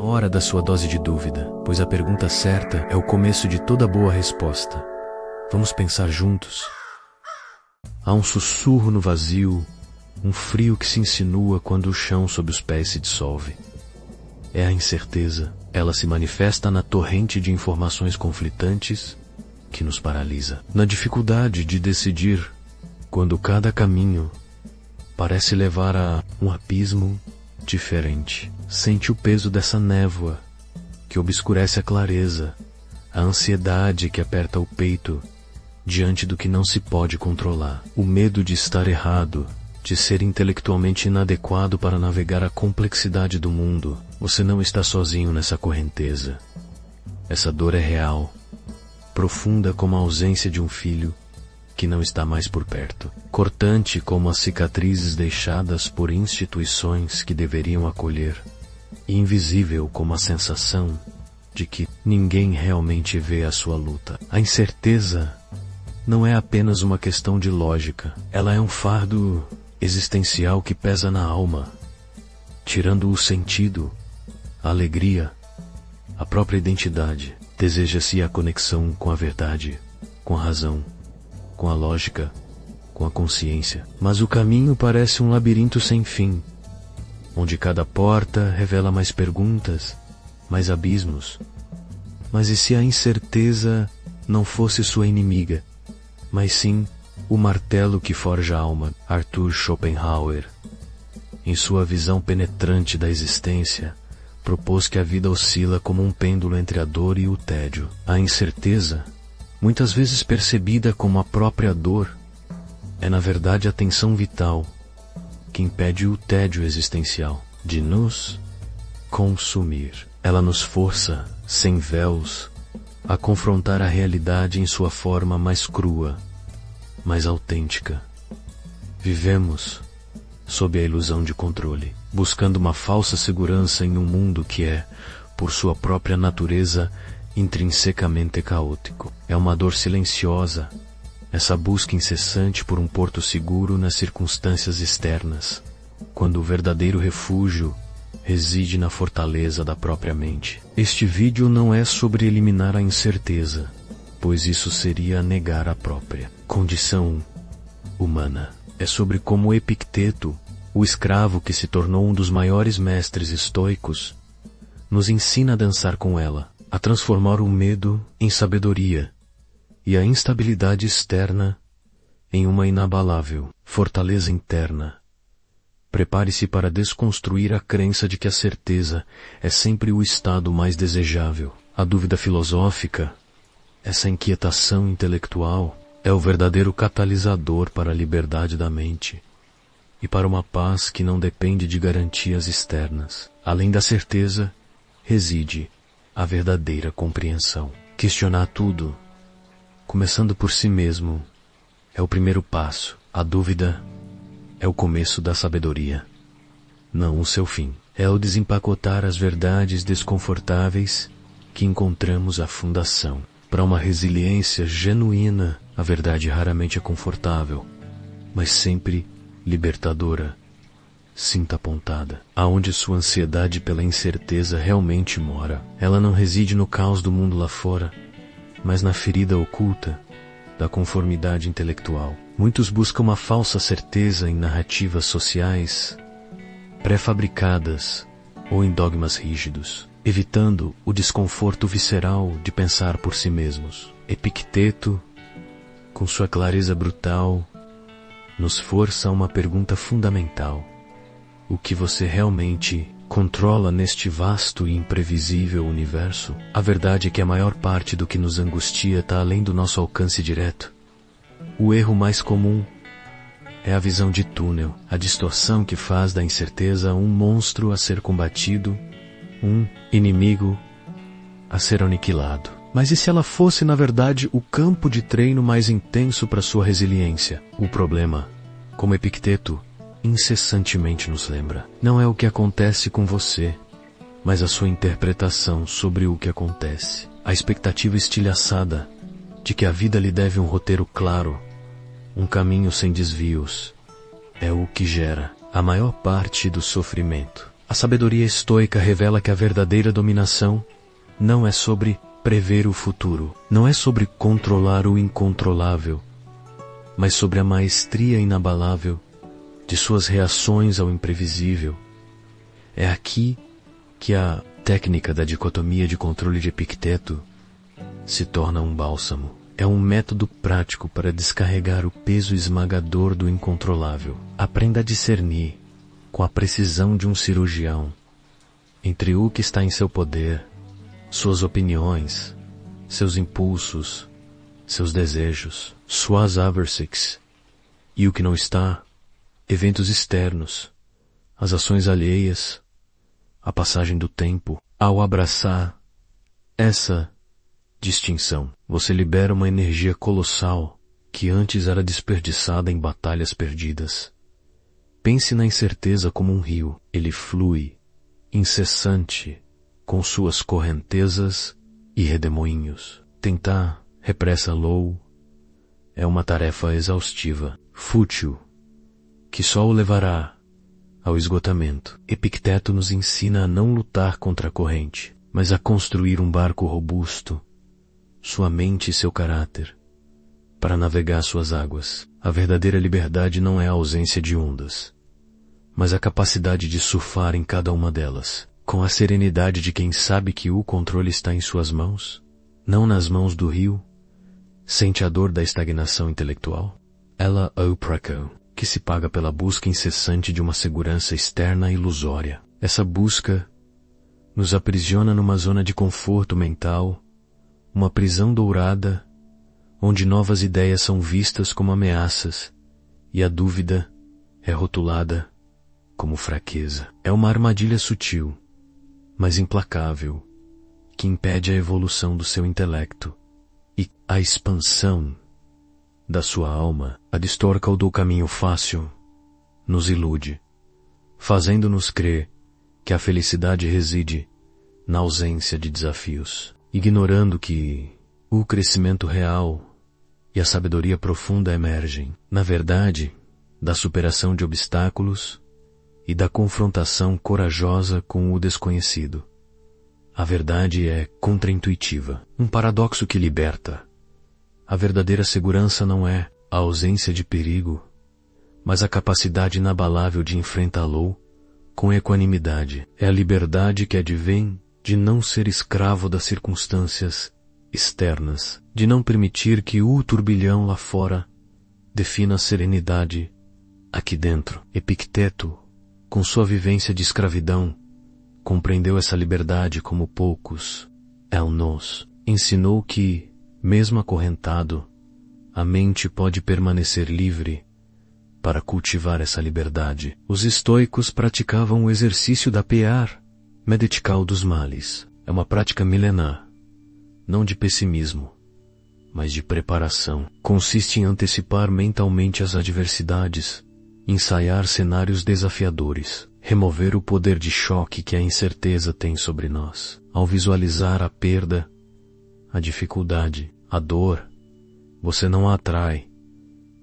hora da sua dose de dúvida, pois a pergunta certa é o começo de toda boa resposta. Vamos pensar juntos? Há um sussurro no vazio, um frio que se insinua quando o chão sob os pés se dissolve. É a incerteza. Ela se manifesta na torrente de informações conflitantes que nos paralisa. Na dificuldade de decidir, quando cada caminho parece levar a um abismo diferente. Sente o peso dessa névoa que obscurece a clareza, a ansiedade que aperta o peito diante do que não se pode controlar. O medo de estar errado, de ser intelectualmente inadequado para navegar a complexidade do mundo. Você não está sozinho nessa correnteza. Essa dor é real, profunda como a ausência de um filho que não está mais por perto, cortante como as cicatrizes deixadas por instituições que deveriam acolher, e invisível como a sensação de que ninguém realmente vê a sua luta. A incerteza não é apenas uma questão de lógica, ela é um fardo existencial que pesa na alma, tirando o sentido, a alegria, a própria identidade. Deseja-se a conexão com a verdade, com a razão, com a lógica, com a consciência. Mas o caminho parece um labirinto sem fim, onde cada porta revela mais perguntas, mais abismos. Mas e se a incerteza não fosse sua inimiga, mas sim o martelo que forja a alma? Arthur Schopenhauer, em sua visão penetrante da existência, propôs que a vida oscila como um pêndulo entre a dor e o tédio. A incerteza, muitas vezes percebida como a própria dor, é na verdade a tensão vital que impede o tédio existencial de nos consumir. Ela nos força, sem véus, a confrontar a realidade em sua forma mais crua, mais autêntica. Vivemos sob a ilusão de controle, buscando uma falsa segurança em um mundo que é, por sua própria natureza, intrinsecamente caótico. É uma dor silenciosa, essa busca incessante por um porto seguro nas circunstâncias externas, quando o verdadeiro refúgio reside na fortaleza da própria mente. Este vídeo não é sobre eliminar a incerteza, pois isso seria negar a própria condição humana. É sobre como Epicteto, o escravo que se tornou um dos maiores mestres estoicos, nos ensina a dançar com ela, a transformar o medo em sabedoria e a instabilidade externa em uma inabalável fortaleza interna. Prepare-se para desconstruir a crença de que a certeza é sempre o estado mais desejável. A dúvida filosófica, essa inquietação intelectual, é o verdadeiro catalisador para a liberdade da mente e para uma paz que não depende de garantias externas. Além da certeza, reside a verdadeira compreensão. Questionar tudo, começando por si mesmo, é o primeiro passo. A dúvida é o começo da sabedoria, não o seu fim. É o desempacotar as verdades desconfortáveis que encontramos a fundação. Para uma resiliência genuína, a verdade raramente é confortável, mas sempre libertadora. Sinta apontada, aonde sua ansiedade pela incerteza realmente mora. Ela não reside no caos do mundo lá fora, mas na ferida oculta da conformidade intelectual. Muitos buscam uma falsa certeza em narrativas sociais, pré-fabricadas ou em dogmas rígidos, evitando o desconforto visceral de pensar por si mesmos. Epicteto, com sua clareza brutal, nos força a uma pergunta fundamental: o que você realmente controla neste vasto e imprevisível universo? A verdade é que a maior parte do que nos angustia está além do nosso alcance direto. O erro mais comum é a visão de túnel, a distorção que faz da incerteza um monstro a ser combatido, um inimigo a ser aniquilado. Mas e se ela fosse, na verdade, o campo de treino mais intenso para sua resiliência? O problema, como Epicteto incessantemente nos lembra, não é o que acontece com você, mas a sua interpretação sobre o que acontece. A expectativa estilhaçada de que a vida lhe deve um roteiro claro, um caminho sem desvios, é o que gera a maior parte do sofrimento. A sabedoria estoica revela que a verdadeira dominação não é sobre prever o futuro, não é sobre controlar o incontrolável, mas sobre a maestria inabalável de suas reações ao imprevisível. É aqui que a técnica da dicotomia de controle de Epicteto se torna um bálsamo. É um método prático para descarregar o peso esmagador do incontrolável. Aprenda a discernir, com a precisão de um cirurgião, entre o que está em seu poder, suas opiniões, seus impulsos, seus desejos, suas aversics, e o que não está, eventos externos, as ações alheias, a passagem do tempo. Ao abraçar essa distinção, você libera uma energia colossal que antes era desperdiçada em batalhas perdidas. Pense na incerteza como um rio. Ele flui, incessante, com suas correntezas e redemoinhos. Tentar, repressa low, é uma tarefa exaustiva, fútil, que só o levará ao esgotamento. Epicteto nos ensina a não lutar contra a corrente, mas a construir um barco robusto, sua mente e seu caráter, para navegar suas águas. A verdadeira liberdade não é a ausência de ondas, mas a capacidade de surfar em cada uma delas, com a serenidade de quem sabe que o controle está em suas mãos, não nas mãos do rio. Sente a dor da estagnação intelectual? Ela é o preco, que se paga pela busca incessante de uma segurança externa ilusória. Essa busca nos aprisiona numa zona de conforto mental, uma prisão dourada, onde novas ideias são vistas como ameaças e a dúvida é rotulada como fraqueza. É uma armadilha sutil, mas implacável, que impede a evolução do seu intelecto e a expansão da sua alma. A distorca do caminho fácil nos ilude, fazendo-nos crer que a felicidade reside na ausência de desafios, ignorando que o crescimento real e a sabedoria profunda emergem, na verdade, da superação de obstáculos e da confrontação corajosa com o desconhecido. A verdade é contraintuitiva, um paradoxo que liberta. A verdadeira segurança não é a ausência de perigo, mas a capacidade inabalável de enfrentá-lo com equanimidade. É a liberdade que advém de não ser escravo das circunstâncias externas, de não permitir que o turbilhão lá fora defina a serenidade aqui dentro. Epicteto, com sua vivência de escravidão, compreendeu essa liberdade como poucos. El nos ensinou que, mesmo acorrentado, a mente pode permanecer livre para cultivar essa liberdade. Os estoicos praticavam o exercício da PR, medical dos males. É uma prática milenar, não de pessimismo, mas de preparação. Consiste em antecipar mentalmente as adversidades, ensaiar cenários desafiadores, remover o poder de choque que a incerteza tem sobre nós. Ao visualizar a perda, a dificuldade, a dor, você não a atrai,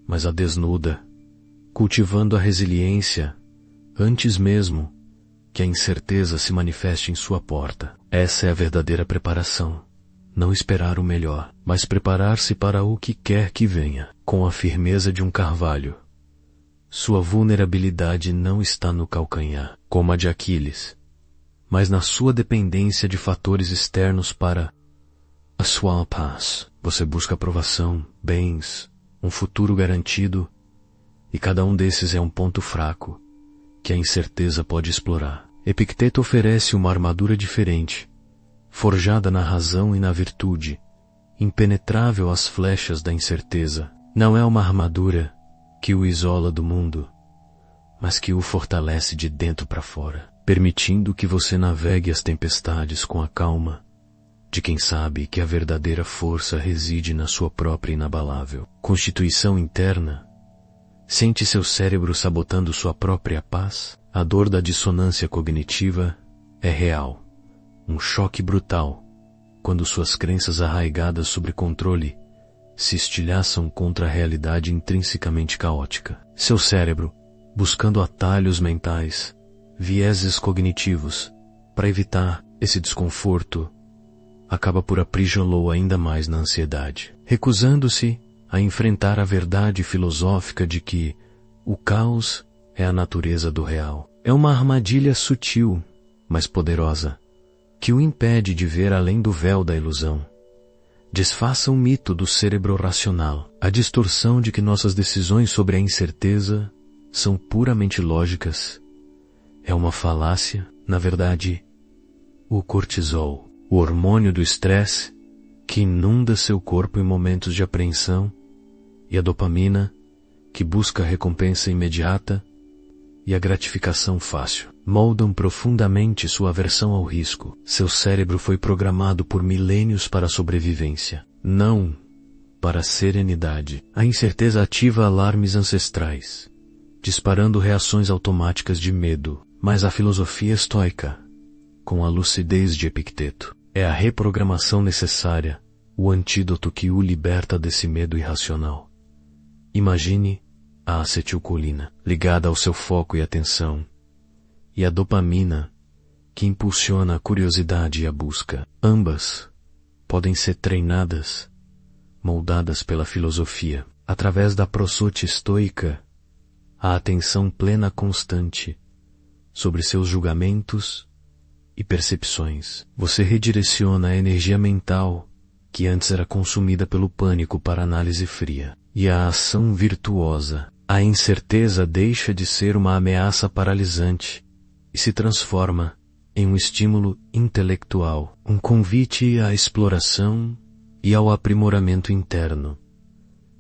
mas a desnuda, cultivando a resiliência antes mesmo que a incerteza se manifeste em sua porta. Essa é a verdadeira preparação. Não esperar o melhor, mas preparar-se para o que quer que venha, com a firmeza de um carvalho. Sua vulnerabilidade não está no calcanhar, como a de Aquiles, mas na sua dependência de fatores externos para a sua paz. Você busca aprovação, bens, um futuro garantido, e cada um desses é um ponto fraco que a incerteza pode explorar. Epicteto oferece uma armadura diferente, forjada na razão e na virtude, impenetrável às flechas da incerteza. Não é uma armadura que o isola do mundo, mas que o fortalece de dentro para fora, permitindo que você navegue as tempestades com a calma de quem sabe que a verdadeira força reside na sua própria inabalável constituição interna. Sente seu cérebro sabotando sua própria paz? A dor da dissonância cognitiva é real, um choque brutal, quando suas crenças arraigadas sobre controle se estilhaçam contra a realidade intrinsecamente caótica. Seu cérebro, buscando atalhos mentais, vieses cognitivos, para evitar esse desconforto, acaba por aprisioná-lo ainda mais na ansiedade, recusando-se a enfrentar a verdade filosófica de que o caos é a natureza do real. É uma armadilha sutil, mas poderosa, que o impede de ver além do véu da ilusão. Desfaça o mito do cérebro racional, a distorção de que nossas decisões sobre a incerteza são puramente lógicas. É uma falácia, na verdade. O cortisol, o hormônio do estresse, que inunda seu corpo em momentos de apreensão, e a dopamina, que busca a recompensa imediata e a gratificação fácil, moldam profundamente sua aversão ao risco. Seu cérebro foi programado por milênios para a sobrevivência, não para a serenidade. A incerteza ativa alarmes ancestrais, disparando reações automáticas de medo. Mas a filosofia estoica, com a lucidez de Epicteto, é a reprogramação necessária, o antídoto que o liberta desse medo irracional. Imagine a acetilcolina, ligada ao seu foco e atenção, e a dopamina, que impulsiona a curiosidade e a busca. Ambas podem ser treinadas, moldadas pela filosofia, através da prosote estoica, a atenção plena constante sobre seus julgamentos e percepções. Você redireciona a energia mental, que antes era consumida pelo pânico, para a análise fria, e a ação virtuosa. A incerteza deixa de ser uma ameaça paralisante e se transforma em um estímulo intelectual, um convite à exploração e ao aprimoramento interno.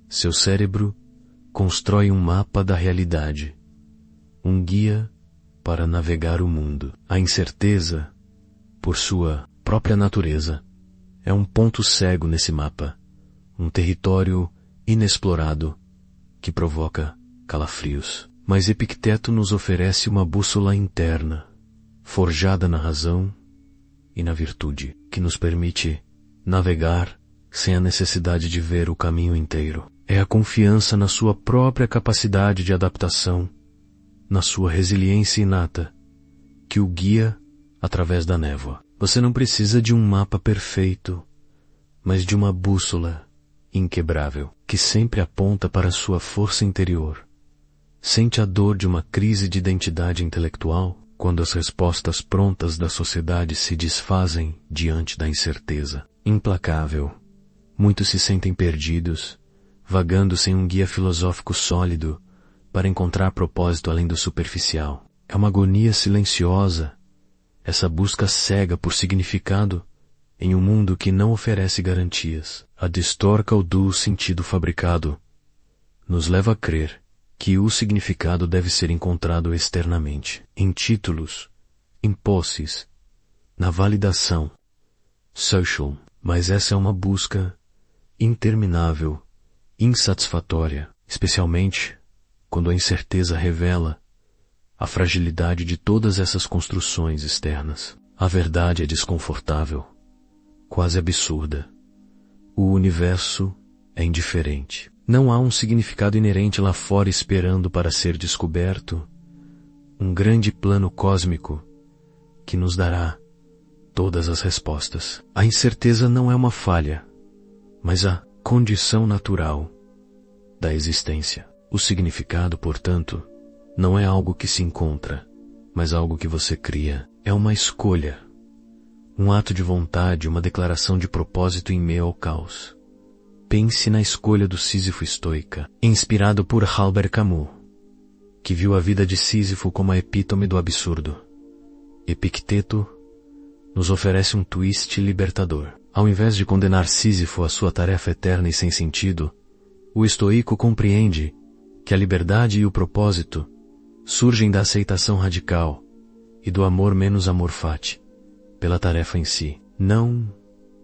Seu cérebro constrói um mapa da realidade, um guia para navegar o mundo. A incerteza, por sua própria natureza, é um ponto cego nesse mapa, um território inexplorado que provoca calafrios. Mas Epicteto nos oferece uma bússola interna, forjada na razão e na virtude, que nos permite navegar sem a necessidade de ver o caminho inteiro. É a confiança na sua própria capacidade de adaptação, na sua resiliência inata, que o guia através da névoa. Você não precisa de um mapa perfeito, mas de uma bússola inquebrável, que sempre aponta para a sua força interior. Sente a dor de uma crise de identidade intelectual quando as respostas prontas da sociedade se desfazem diante da incerteza. Implacável, muitos se sentem perdidos, vagando sem um guia filosófico sólido para encontrar propósito além do superficial. É uma agonia silenciosa, essa busca cega por significado em um mundo que não oferece garantias. A distorca ou do sentido fabricado nos leva a crer que o significado deve ser encontrado externamente, em títulos, em posses, na validação, social. Mas essa é uma busca interminável, insatisfatória, especialmente quando a incerteza revela a fragilidade de todas essas construções externas. A verdade é desconfortável, quase absurda. O universo é indiferente. Não há um significado inerente lá fora esperando para ser descoberto, um grande plano cósmico que nos dará todas as respostas. A incerteza não é uma falha, mas a condição natural da existência. O significado, portanto, não é algo que se encontra, mas algo que você cria. É uma escolha, um ato de vontade, uma declaração de propósito em meio ao caos. Pense na escolha do Sísifo estoica, inspirado por Albert Camus, que viu a vida de Sísifo como a epítome do absurdo. Epicteto nos oferece um twist libertador. Ao invés de condenar Sísifo à sua tarefa eterna e sem sentido, o estoico compreende que a liberdade e o propósito surgem da aceitação radical e do amor menos amor fati pela tarefa em si, não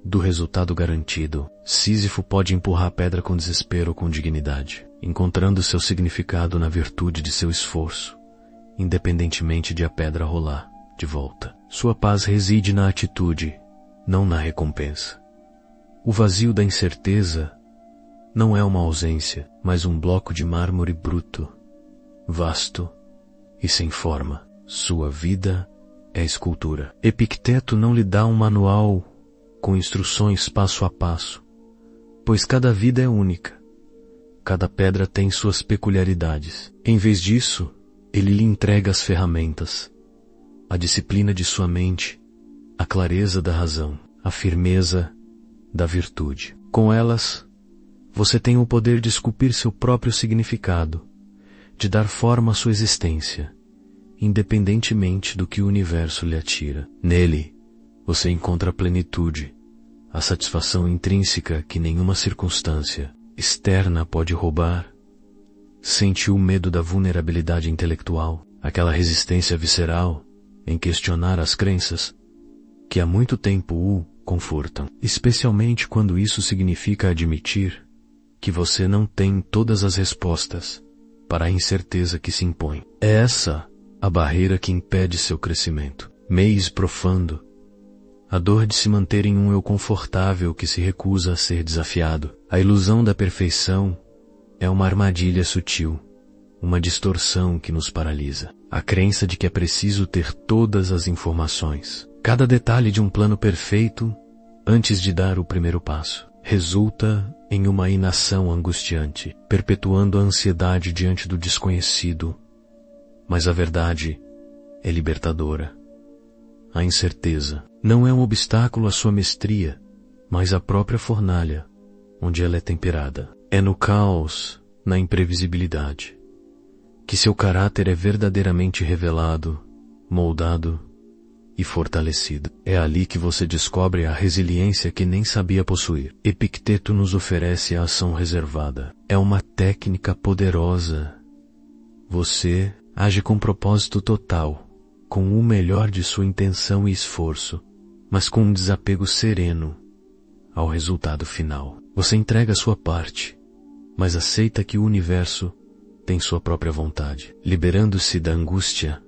do resultado garantido. Sísifo pode empurrar a pedra com desespero ou com dignidade, encontrando seu significado na virtude de seu esforço, independentemente de a pedra rolar de volta. Sua paz reside na atitude, não na recompensa. O vazio da incerteza não é uma ausência, mas um bloco de mármore bruto, vasto e sem forma. Sua vida é escultura. Epicteto não lhe dá um manual com instruções passo a passo, pois cada vida é única. Cada pedra tem suas peculiaridades. Em vez disso, ele lhe entrega as ferramentas, a disciplina de sua mente, a clareza da razão, a firmeza da virtude. Com elas, você tem o poder de esculpir seu próprio significado, de dar forma à sua existência, independentemente do que o universo lhe atira. Nele, você encontra a plenitude, a satisfação intrínseca que nenhuma circunstância externa pode roubar. Sente o medo da vulnerabilidade intelectual, aquela resistência visceral em questionar as crenças que há muito tempo o confortam, especialmente quando isso significa admitir que você não tem todas as respostas para a incerteza que se impõe. É essa a barreira que impede seu crescimento. Mês profando, a dor de se manter em um eu confortável que se recusa a ser desafiado. A ilusão da perfeição é uma armadilha sutil, uma distorção que nos paralisa. A crença de que é preciso ter todas as informações, cada detalhe de um plano perfeito, antes de dar o primeiro passo, resulta em uma inação angustiante, perpetuando a ansiedade diante do desconhecido. Mas a verdade é libertadora. A incerteza não é um obstáculo à sua mestria, mas a própria fornalha, onde ela é temperada. É no caos, na imprevisibilidade, que seu caráter é verdadeiramente revelado, moldado e fortalecido. É ali que você descobre a resiliência que nem sabia possuir. Epicteto nos oferece a ação reservada. É uma técnica poderosa. Você age com propósito total, com o melhor de sua intenção e esforço, mas com um desapego sereno ao resultado final. Você entrega a sua parte, mas aceita que o universo tem sua própria vontade, liberando-se da angústia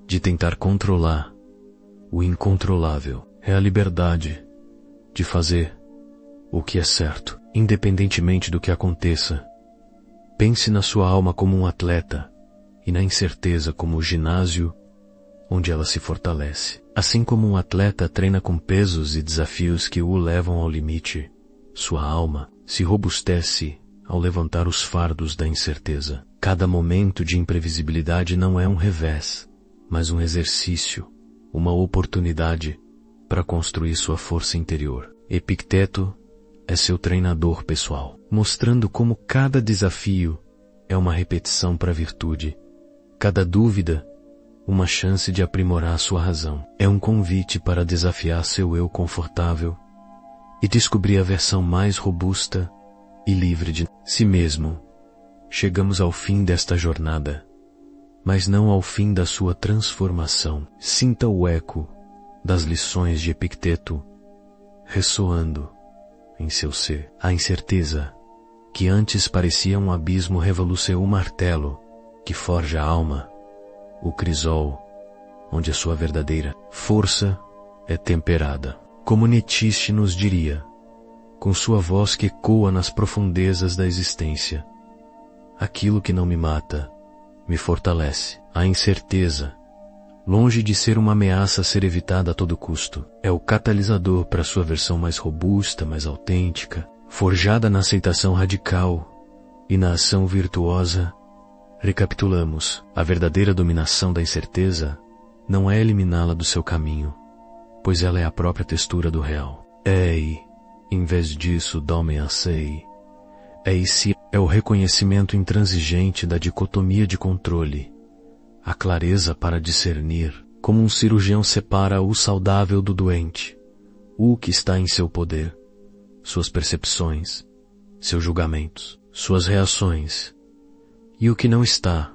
de tentar controlar o incontrolável. É a liberdade de fazer o que é certo, independentemente do que aconteça. Pense na sua alma como um atleta e na incerteza como o ginásio onde ela se fortalece. Assim como um atleta treina com pesos e desafios que o levam ao limite, sua alma se robustece ao levantar os fardos da incerteza. Cada momento de imprevisibilidade não é um revés, mas um exercício, uma oportunidade para construir sua força interior. Epicteto é seu treinador pessoal, mostrando como cada desafio é uma repetição para a virtude, cada dúvida uma chance de aprimorar sua razão. É um convite para desafiar seu eu confortável e descobrir a versão mais robusta e livre de si mesmo. Chegamos ao fim desta jornada, mas não ao fim da sua transformação. Sinta o eco das lições de Epicteto ressoando em seu ser. A incerteza, que antes parecia um abismo, revolucionou o martelo que forja a alma, o crisol, onde a sua verdadeira força é temperada. Como Nietzsche nos diria, com sua voz que ecoa nas profundezas da existência: aquilo que não me mata, me fortalece. A incerteza, longe de ser uma ameaça a ser evitada a todo custo, é o catalisador para sua versão mais robusta, mais autêntica, forjada na aceitação radical e na ação virtuosa. Recapitulamos: a verdadeira dominação da incerteza não é eliminá-la do seu caminho, pois ela é a própria textura do real. Ei, em vez disso, domem sei. Esse é o reconhecimento intransigente da dicotomia de controle, a clareza para discernir, como um cirurgião separa o saudável do doente, o que está em seu poder, suas percepções, seus julgamentos, suas reações, e o que não está,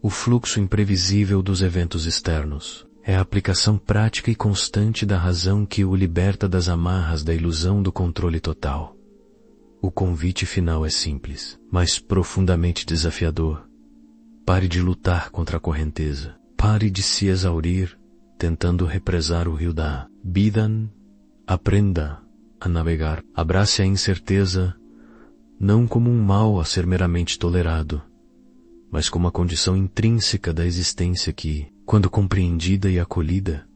o fluxo imprevisível dos eventos externos. É a aplicação prática e constante da razão que o liberta das amarras da ilusão do controle total. O convite final é simples, mas profundamente desafiador. Pare de lutar contra a correnteza. Pare de se exaurir tentando represar o rio da vida. Aprenda a navegar. Abrace a incerteza não como um mal a ser meramente tolerado, mas como a condição intrínseca da existência que Quando compreendida e acolhida,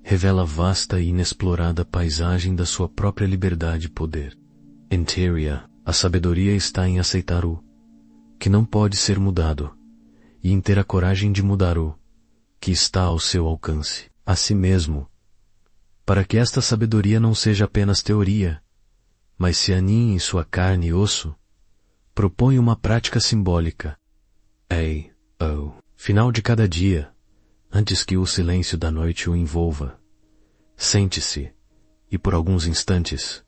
revela a vasta e inexplorada paisagem da sua própria liberdade e poder. Interia, a sabedoria está em aceitar o que não pode ser mudado, e em ter a coragem de mudar o que está ao seu alcance. A si mesmo, para que esta sabedoria não seja apenas teoria, mas se aninhe em sua carne e osso, propõe uma prática simbólica. Final de cada dia, antes que o silêncio da noite o envolva, sente-se e por alguns instantes,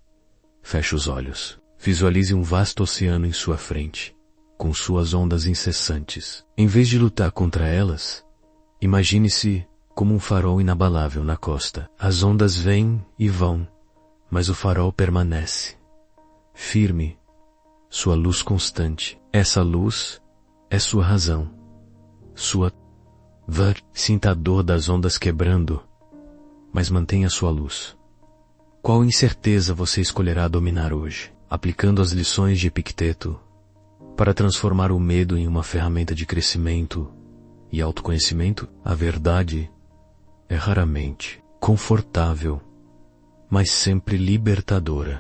feche os olhos. Visualize um vasto oceano em sua frente, com suas ondas incessantes. Em vez de lutar contra elas, imagine-se como um farol inabalável na costa. As ondas vêm e vão, mas o farol permanece, firme, sua luz constante. Essa luz é sua razão, sua sinta a dor das ondas quebrando, mas mantenha sua luz. Qual incerteza você escolherá dominar hoje, aplicando as lições de Epicteto para transformar o medo em uma ferramenta de crescimento e autoconhecimento? A verdade é raramente confortável, mas sempre libertadora.